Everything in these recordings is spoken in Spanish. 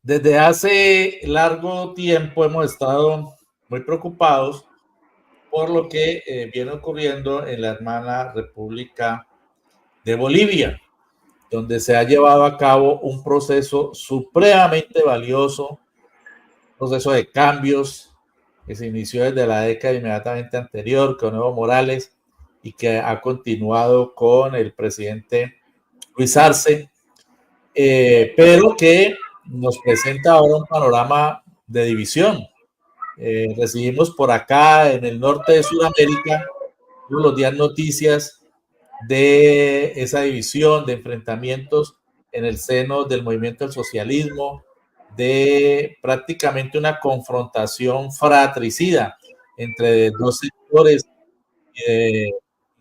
Desde hace largo tiempo hemos estado muy preocupados por lo que viene ocurriendo en la hermana República de Bolivia, donde se ha llevado a cabo un proceso supremamente valioso, un proceso de cambios que se inició desde la década inmediatamente anterior con Evo Morales y que ha continuado con el presidente Luis Arce, pero que nos presenta ahora un panorama de división. Recibimos por acá en el norte de Sudamérica todos los días noticias de esa división, de enfrentamientos en el seno del movimiento del socialismo, de prácticamente una confrontación fratricida entre dos sectores,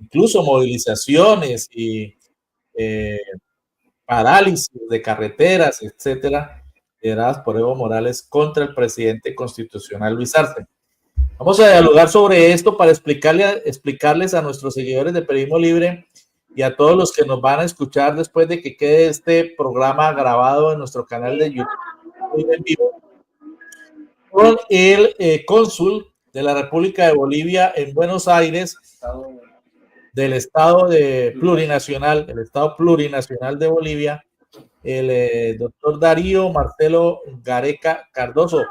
incluso movilizaciones y eh, parálisis de carreteras, etcétera, lideradas por Evo Morales contra el presidente constitucional Luis Arce. Vamos a dialogar sobre esto para explicarles a nuestros seguidores de Periodismo Libre y a todos los que nos van a escuchar después de que quede este programa grabado en nuestro canal de YouTube en vivo, con el cónsul de la República de Bolivia en Buenos Aires, del Estado plurinacional, el Estado plurinacional de Bolivia, el doctor Darío Marcelo Gareca Cardoso.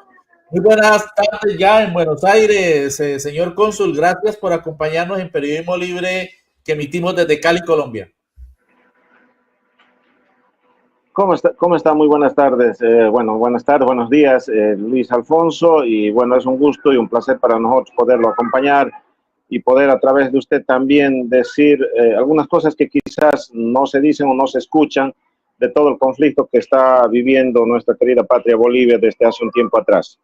Muy buenas tardes ya en Buenos Aires, señor cónsul. Gracias por acompañarnos en Periodismo Libre que emitimos desde Cali, Colombia. ¿Cómo está? Muy buenas tardes. Buenas tardes, buenos días, Luis Alfonso. Y bueno, es un gusto y un placer para nosotros poderlo acompañar y poder a través de usted también decir algunas cosas que quizás no se dicen o no se escuchan de todo el conflicto que está viviendo nuestra querida patria Bolivia desde hace un tiempo atrás.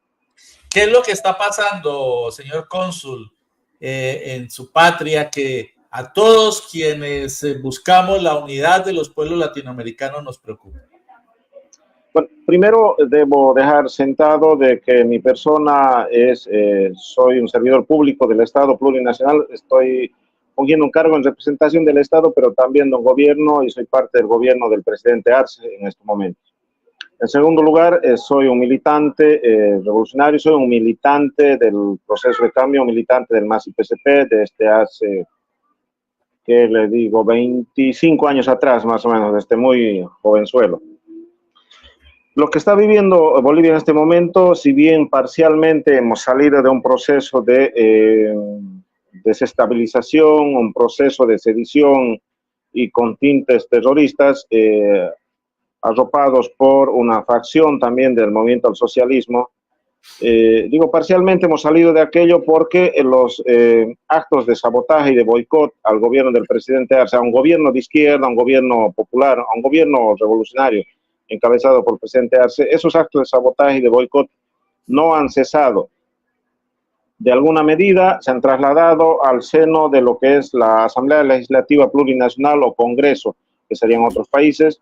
¿Qué es lo que está pasando, señor cónsul, en su patria, que a todos quienes buscamos la unidad de los pueblos latinoamericanos nos preocupa? Bueno, primero debo dejar sentado de que mi persona soy un servidor público del Estado plurinacional, estoy fungiendo un cargo en representación del Estado, pero también del gobierno y soy parte del gobierno del presidente Arce en este momento. En segundo lugar, soy un militante revolucionario, soy un militante del proceso de cambio, un militante del MAS-IPCP desde hace, ¿qué le digo?, 25 años atrás, más o menos, desde muy jovenzuelo. Lo que está viviendo Bolivia en este momento, si bien parcialmente hemos salido de un proceso de desestabilización, un proceso de sedición y con tintes terroristas, arropados por una facción también del movimiento al socialismo. Digo, parcialmente hemos salido de aquello porque los actos de sabotaje y de boicot al gobierno del presidente Arce, a un gobierno de izquierda, a un gobierno popular, a un gobierno revolucionario encabezado por el presidente Arce, esos actos de sabotaje y de boicot no han cesado. De alguna medida se han trasladado al seno de lo que es la Asamblea Legislativa Plurinacional o Congreso, que serían otros países,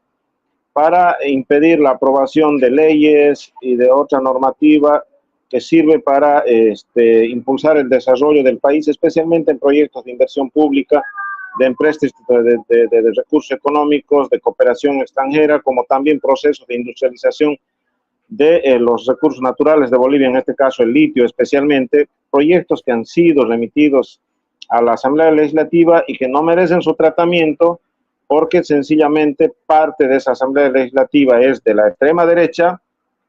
para impedir la aprobación de leyes y de otra normativa que sirve para impulsar el desarrollo del país, especialmente en proyectos de inversión pública, de empresas de recursos económicos, de cooperación extranjera, como también procesos de industrialización de los recursos naturales de Bolivia, en este caso el litio especialmente, proyectos que han sido remitidos a la Asamblea Legislativa y que no merecen su tratamiento porque sencillamente parte de esa Asamblea Legislativa es de la extrema derecha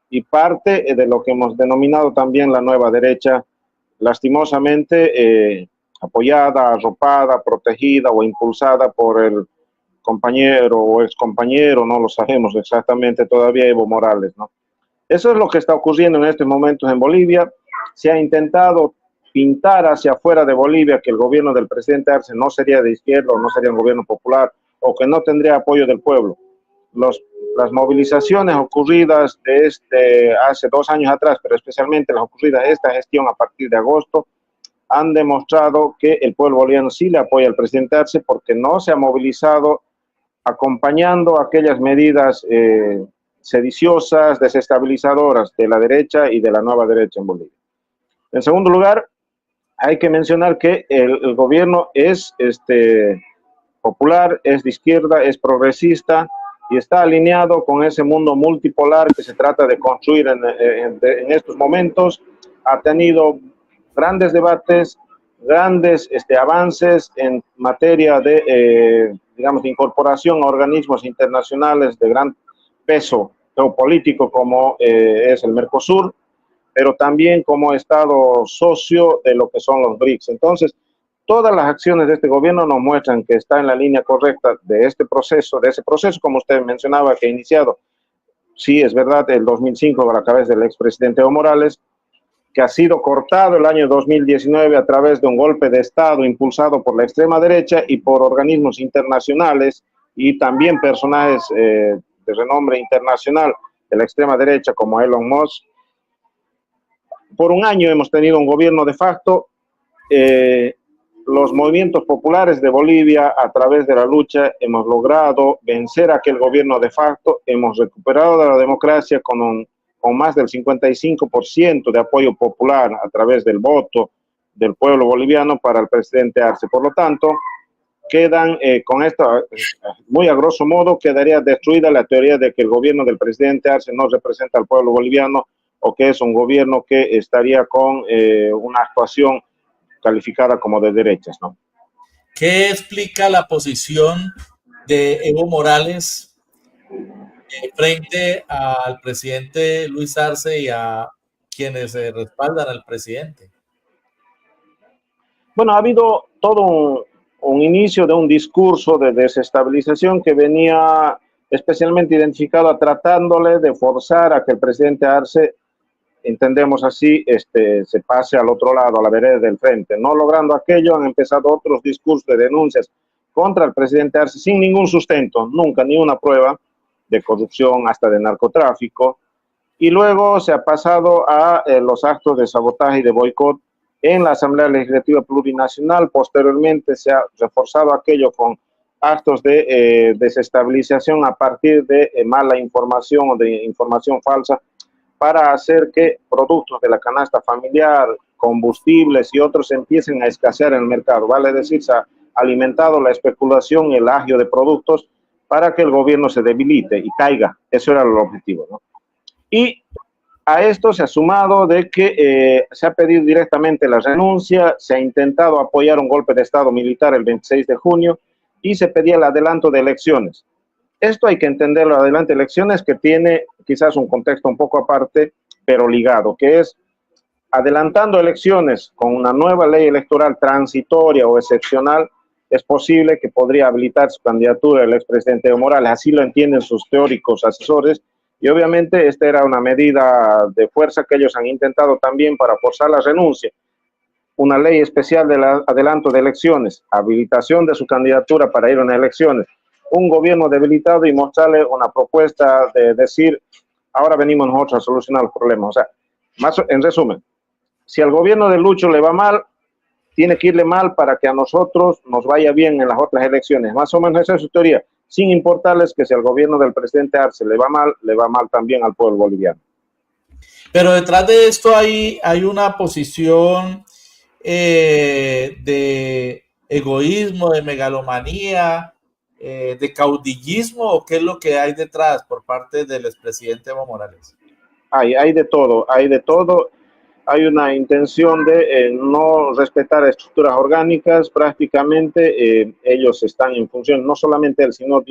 y parte de lo que hemos denominado también la nueva derecha, lastimosamente apoyada, arropada, protegida o impulsada por el compañero o excompañero, no lo sabemos exactamente todavía, Evo Morales, ¿no? Eso es lo que está ocurriendo en estos momentos en Bolivia. Se ha intentado pintar hacia afuera de Bolivia que el gobierno del presidente Arce no sería de izquierda o no sería un gobierno popular o que no tendría apoyo del pueblo. Las movilizaciones ocurridas desde hace 2 años atrás, pero especialmente las ocurridas esta gestión a partir de agosto, han demostrado que el pueblo boliviano sí le apoya al presidente Arce porque no se ha movilizado acompañando aquellas medidas sediciosas, desestabilizadoras de la derecha y de la nueva derecha en Bolivia. En segundo lugar, hay que mencionar que el gobierno es popular, es de izquierda, es progresista y está alineado con ese mundo multipolar que se trata de construir en estos momentos. Ha tenido grandes debates, grandes avances en materia de, digamos, de incorporación a organismos internacionales de gran peso geopolítico como es el Mercosur, pero también como Estado socio de lo que son los BRICS. Entonces, todas las acciones de este gobierno nos muestran que está en la línea correcta de ese proceso, como usted mencionaba, que ha iniciado, sí, es verdad, el 2005 a través del expresidente Evo Morales, que ha sido cortado el año 2019 a través de un golpe de Estado impulsado por la extrema derecha y por organismos internacionales y también personajes de renombre internacional de la extrema derecha como Elon Musk. Por un año hemos tenido un gobierno de facto. Los movimientos populares de Bolivia, a través de la lucha, hemos logrado vencer a aquel gobierno de facto, hemos recuperado la democracia con más del 55% de apoyo popular a través del voto del pueblo boliviano para el presidente Arce. Por lo tanto, quedan con esto, muy a grosso modo, quedaría destruida la teoría de que el gobierno del presidente Arce no representa al pueblo boliviano o que es un gobierno que estaría con una actuación calificada como de derechas, ¿no? ¿Qué explica la posición de Evo Morales frente al presidente Luis Arce y a quienes respaldan al presidente? Bueno, ha habido todo un inicio de un discurso de desestabilización que venía especialmente identificado a tratándole de forzar a que el presidente Arce, entendemos así, se pase al otro lado, a la vereda del frente. No logrando aquello, han empezado otros discursos de denuncias contra el presidente Arce sin ningún sustento, nunca, ni una prueba de corrupción, hasta de narcotráfico. Y luego se ha pasado a los actos de sabotaje y de boicot en la Asamblea Legislativa Plurinacional. Posteriormente se ha reforzado aquello con actos de desestabilización a partir de mala información o de información falsa, para hacer que productos de la canasta familiar, combustibles y otros empiecen a escasear en el mercado. Vale decir, se ha alimentado la especulación y el agio de productos para que el gobierno se debilite y caiga. Eso era el objetivo, ¿no? Y a esto se ha sumado de que se ha pedido directamente la renuncia, se ha intentado apoyar un golpe de Estado militar el 26 de junio y se pedía el adelanto de elecciones. Esto hay que entenderlo, adelante elecciones, que tiene quizás un contexto un poco aparte, pero ligado, que es adelantando elecciones con una nueva ley electoral transitoria o excepcional, es posible que podría habilitar su candidatura el expresidente Evo Morales. Así lo entienden sus teóricos asesores, y obviamente esta era una medida de fuerza que ellos han intentado también para forzar la renuncia. Una ley especial del adelanto de elecciones, habilitación de su candidatura para ir a unas elecciones, un gobierno debilitado y mostrarle una propuesta de decir, ahora venimos nosotros a solucionar los problemas. O sea, más en resumen, si al gobierno de Lucho le va mal, tiene que irle mal para que a nosotros nos vaya bien en las otras elecciones. Más o menos esa es su teoría, sin importarles que si al gobierno del presidente Arce le va mal también al pueblo boliviano. Pero detrás de esto hay una posición de egoísmo, de megalomanía, de caudillismo, ¿o qué es lo que hay detrás por parte del expresidente Evo Morales? Hay de todo, hay de todo. Hay una intención de no respetar estructuras orgánicas. Prácticamente ellos están en función, no solamente él, sino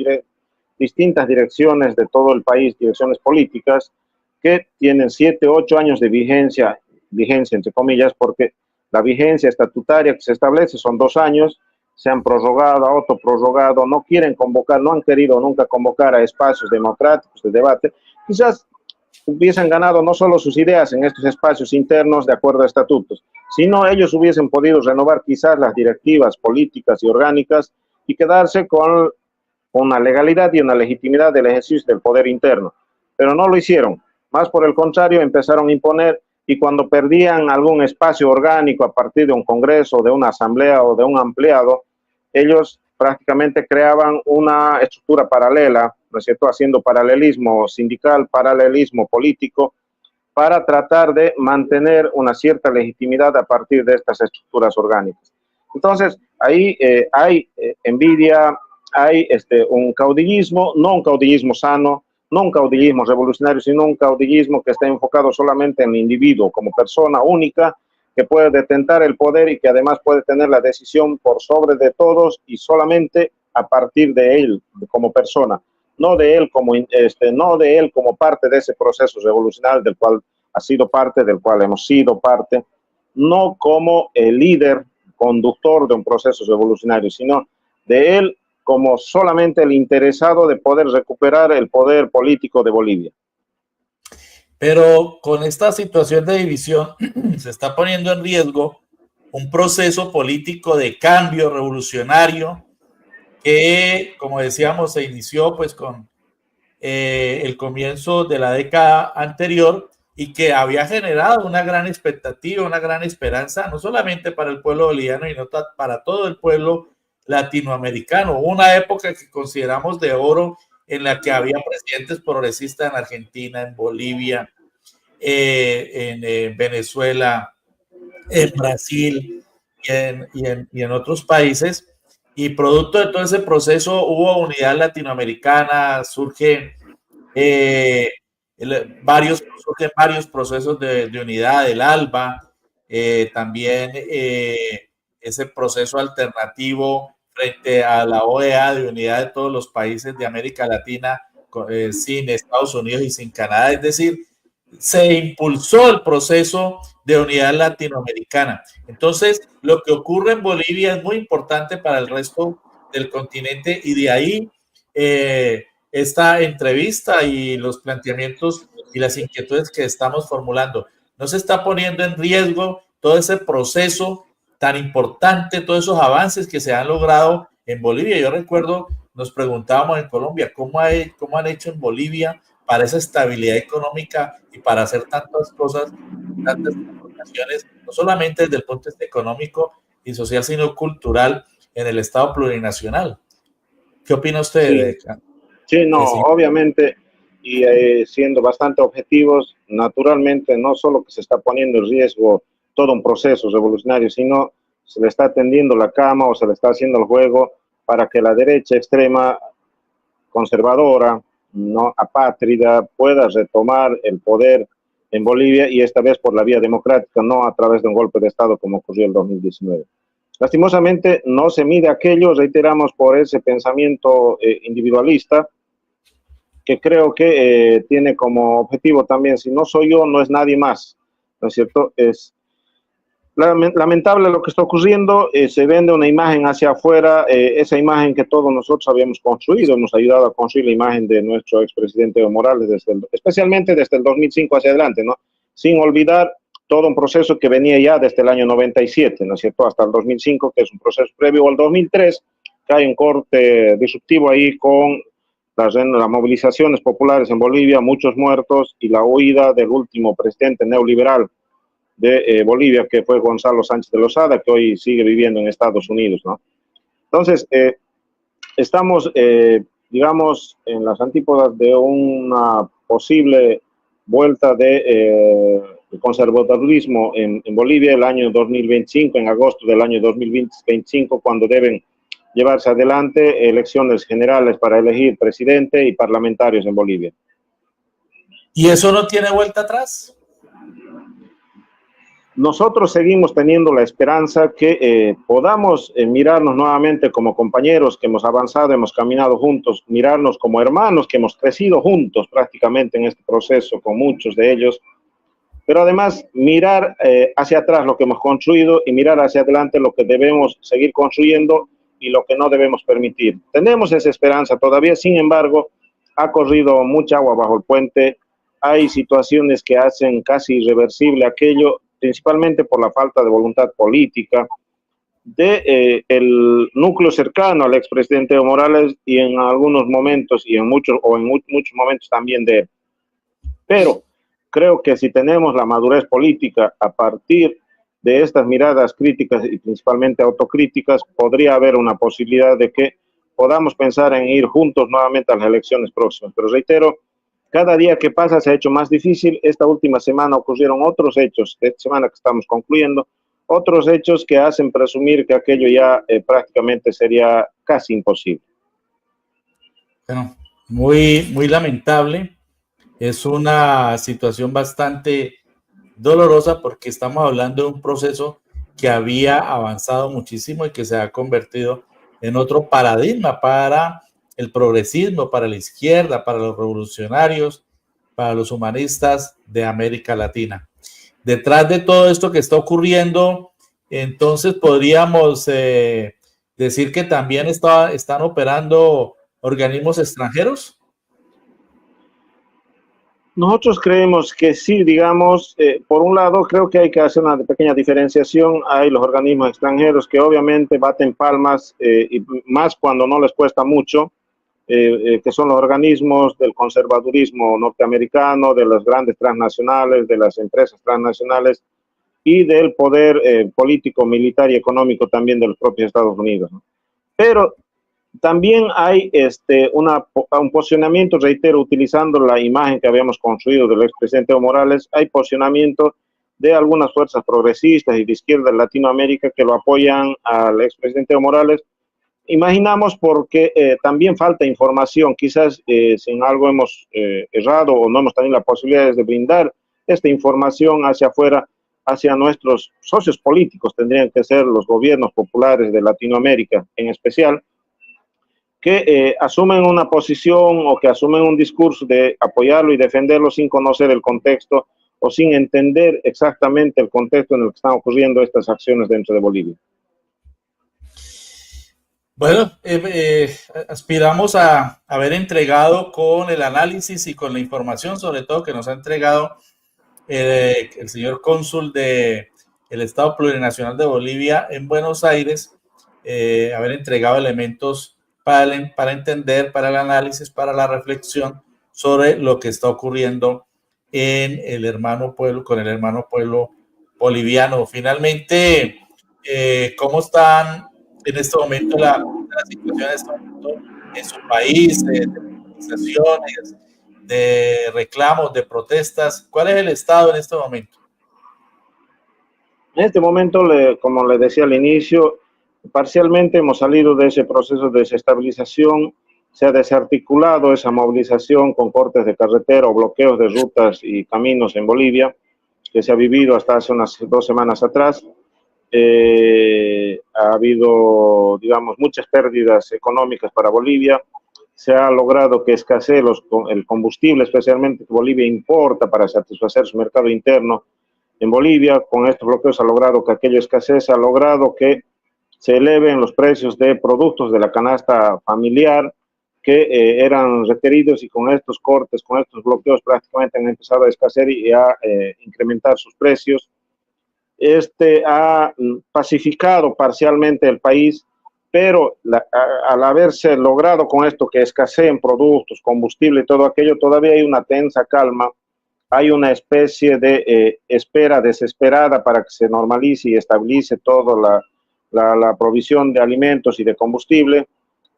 distintas direcciones de todo el país, direcciones políticas, que tienen 7, 8 años de vigencia entre comillas, porque la vigencia estatutaria que se establece son 2 años, se han prorrogado, autoprorrogado, no quieren convocar, no han querido nunca convocar a espacios democráticos de debate. Quizás hubiesen ganado no solo sus ideas en estos espacios internos de acuerdo a estatutos, sino ellos hubiesen podido renovar quizás las directivas políticas y orgánicas y quedarse con una legalidad y una legitimidad del ejercicio del poder interno. Pero no lo hicieron. Más por el contrario, empezaron a imponer, y cuando perdían algún espacio orgánico a partir de un congreso, de una asamblea o de un ampliado, ellos prácticamente creaban una estructura paralela, ¿no es cierto?, haciendo paralelismo sindical, paralelismo político, para tratar de mantener una cierta legitimidad a partir de estas estructuras orgánicas. Entonces, ahí hay envidia, hay un caudillismo, no un caudillismo sano, no un caudillismo revolucionario, sino un caudillismo que está enfocado solamente en el individuo como persona única, que puede detentar el poder y que además puede tener la decisión por sobre de todos y solamente a partir de él como persona, no de él como parte de ese proceso revolucionario del cual ha sido parte, del cual hemos sido parte, no como el líder conductor de un proceso revolucionario, sino de él como solamente el interesado de poder recuperar el poder político de Bolivia. Pero con esta situación de división se está poniendo en riesgo un proceso político de cambio revolucionario que, como decíamos, se inició pues con el comienzo de la década anterior y que había generado una gran expectativa, una gran esperanza, no solamente para el pueblo boliviano, sino para todo el pueblo latinoamericano. Una época que consideramos de oro en la que había presidentes progresistas en Argentina, en Bolivia, en Venezuela, en Brasil y en otros países. Y producto de todo ese proceso hubo unidad latinoamericana, surgen varios procesos de unidad del ALBA, también ese proceso alternativo frente a la OEA de unidad de todos los países de América Latina, sin Estados Unidos y sin Canadá, es decir, se impulsó el proceso de unidad latinoamericana. Entonces, lo que ocurre en Bolivia es muy importante para el resto del continente y de ahí esta entrevista y los planteamientos y las inquietudes que estamos formulando. ¿No se está poniendo en riesgo todo ese proceso tan importante, todos esos avances que se han logrado en Bolivia? Yo recuerdo, nos preguntábamos en Colombia, ¿cómo han hecho en Bolivia para esa estabilidad económica y para hacer tantas cosas, tantas transformaciones, no solamente desde el punto de vista económico y social, sino cultural en el Estado plurinacional? ¿Qué opina usted? Sí, no, obviamente, y siendo bastante objetivos, naturalmente no solo que se está poniendo en riesgo todo un proceso revolucionario, sino se le está tendiendo la cama o se le está haciendo el juego para que la derecha extrema conservadora, no apátrida, pueda retomar el poder en Bolivia y esta vez por la vía democrática, no a través de un golpe de Estado como ocurrió en 2019. Lastimosamente no se mide aquello, reiteramos, por ese pensamiento individualista que creo que tiene como objetivo también, si no soy yo, no es nadie más, ¿no es cierto? Es lamentable lo que está ocurriendo, se vende una imagen hacia afuera, esa imagen que todos nosotros habíamos construido, hemos ayudado a construir la imagen de nuestro expresidente Evo Morales, especialmente desde el 2005 hacia adelante, ¿no? Sin olvidar todo un proceso que venía ya desde el año 97, ¿no es cierto?, hasta el 2005, que es un proceso previo al 2003, que hay un corte disruptivo ahí con las movilizaciones populares en Bolivia, muchos muertos y la huida del último presidente neoliberal de Bolivia, que fue Gonzalo Sánchez de Lozada, que hoy sigue viviendo en Estados Unidos, ¿no? Entonces, estamos, digamos, en las antípodas de una posible vuelta de conservadurismo en Bolivia el año 2025, en agosto del año 2025, cuando deben llevarse adelante elecciones generales para elegir presidente y parlamentarios en Bolivia. ¿Y eso no tiene vuelta atrás? Nosotros seguimos teniendo la esperanza que podamos mirarnos nuevamente como compañeros que hemos avanzado, hemos caminado juntos, mirarnos como hermanos que hemos crecido juntos prácticamente en este proceso con muchos de ellos, pero además mirar hacia atrás lo que hemos construido y mirar hacia adelante lo que debemos seguir construyendo y lo que no debemos permitir. Tenemos esa esperanza todavía, sin embargo, ha corrido mucha agua bajo el puente, hay situaciones que hacen casi irreversible aquello, principalmente por la falta de voluntad política de el núcleo cercano al expresidente Evo Morales y en algunos momentos y en muchos momentos también de él. Pero creo que si tenemos la madurez política a partir de estas miradas críticas y principalmente autocríticas, podría haber una posibilidad de que podamos pensar en ir juntos nuevamente a las elecciones próximas. Pero reitero, cada día que pasa se ha hecho más difícil. Esta última semana ocurrieron otros hechos, esta semana que estamos concluyendo, otros hechos que hacen presumir que aquello ya prácticamente sería casi imposible. Bueno, muy lamentable. Es una situación bastante dolorosa porque estamos hablando de un proceso que había avanzado muchísimo y que se ha convertido en otro paradigma para el progresismo, para la izquierda, para los revolucionarios, para los humanistas de América Latina. Detrás de todo esto que está ocurriendo, entonces podríamos decir que también están operando organismos extranjeros. Nosotros creemos que sí, digamos, por un lado creo que hay que hacer una pequeña diferenciación. Hay los organismos extranjeros que obviamente baten palmas, y más cuando no les cuesta mucho, que son los organismos del conservadurismo norteamericano, de las grandes transnacionales, de las empresas transnacionales y del poder político, militar y económico también de los propios Estados Unidos, ¿no? Pero también hay un posicionamiento, reitero, utilizando la imagen que habíamos construido del expresidente Evo Morales, hay posicionamiento de algunas fuerzas progresistas y de izquierda en Latinoamérica que lo apoyan al expresidente Evo Morales. Imaginamos porque también falta información, quizás si en algo hemos errado o no hemos tenido la posibilidad de brindar esta información hacia afuera, hacia nuestros socios políticos, tendrían que ser los gobiernos populares de Latinoamérica en especial, que asumen una posición o que asumen un discurso de apoyarlo y defenderlo sin conocer el contexto o sin entender exactamente el contexto en el que están ocurriendo estas acciones dentro de Bolivia. Bueno, aspiramos a haber entregado con el análisis y con la información, sobre todo que nos ha entregado el señor cónsul del Estado Plurinacional de Bolivia en Buenos Aires, haber entregado elementos para entender, para el análisis, para la reflexión sobre lo que está ocurriendo en el hermano pueblo, con el hermano pueblo boliviano. Finalmente, ¿cómo están en este momento la situación en, este momento en su país, de movilizaciones, de reclamos, de protestas? ¿Cuál es el estado en este momento? En este momento, como les decía al inicio, parcialmente hemos salido de ese proceso de desestabilización, se ha desarticulado esa movilización con cortes de carretera o bloqueos de rutas y caminos en Bolivia, que se ha vivido hasta hace unas 2 semanas atrás. Ha habido, digamos, muchas pérdidas económicas para Bolivia. Se ha logrado que escasee el combustible, especialmente que Bolivia importa para satisfacer su mercado interno. En Bolivia, con estos bloqueos, ha logrado que aquella escasez, ha logrado que se eleven los precios de productos de la canasta familiar que eran requeridos, y con estos cortes, con estos bloqueos, prácticamente han empezado a escasear y a incrementar sus precios. Ha pacificado parcialmente el país, pero al haberse logrado con esto que escaseen productos, combustible y todo aquello, todavía hay una tensa calma, hay una especie de espera desesperada para que se normalice y estabilice toda la provisión de alimentos y de combustible,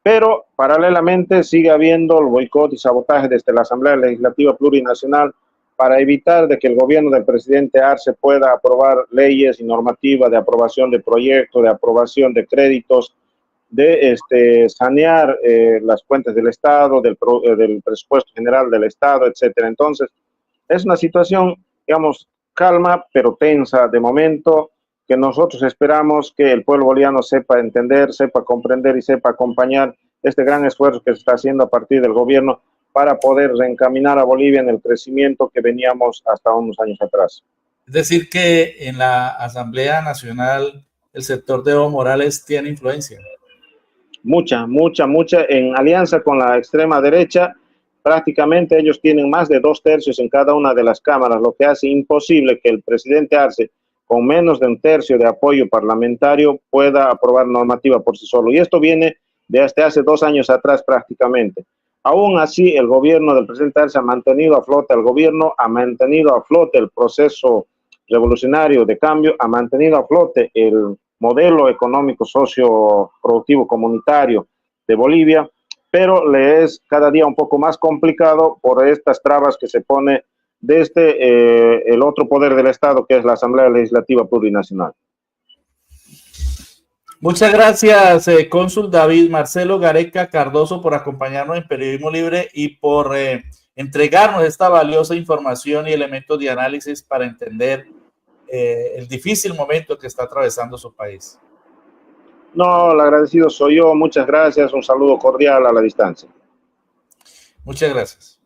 pero paralelamente sigue habiendo el boicot y sabotaje desde la Asamblea Legislativa Plurinacional para evitar de que el gobierno del presidente Arce pueda aprobar leyes y normativas de aprobación de proyectos, de aprobación de créditos, de sanear las cuentas del Estado, del presupuesto general del Estado, etcétera. Entonces, es una situación, digamos, calma, pero tensa de momento, que nosotros esperamos que el pueblo boliviano sepa entender, sepa comprender y sepa acompañar este gran esfuerzo que se está haciendo a partir del gobierno para poder reencaminar a Bolivia en el crecimiento que veníamos hasta unos años atrás. Es decir, que en la Asamblea Nacional el sector de Evo Morales tiene influencia. Mucha. En alianza con la extrema derecha, prácticamente ellos tienen más de 2/3 en cada una de las cámaras, lo que hace imposible que el presidente Arce, con menos de 1/3 de apoyo parlamentario, pueda aprobar normativa por sí solo. Y esto viene desde hace 2 años atrás prácticamente. Aún así, el gobierno del presidente Arce ha mantenido a flote al gobierno, ha mantenido a flote el proceso revolucionario de cambio, ha mantenido a flote el modelo económico, socio, productivo, comunitario de Bolivia, pero le es cada día un poco más complicado por estas trabas que se pone desde el otro poder del Estado, que es la Asamblea Legislativa Plurinacional. Muchas gracias, cónsul David Marcelo Gareca Cardoso, por acompañarnos en Periodismo Libre y por entregarnos esta valiosa información y elementos de análisis para entender el difícil momento que está atravesando su país. No, el agradecido soy yo. Muchas gracias. Un saludo cordial a la distancia. Muchas gracias.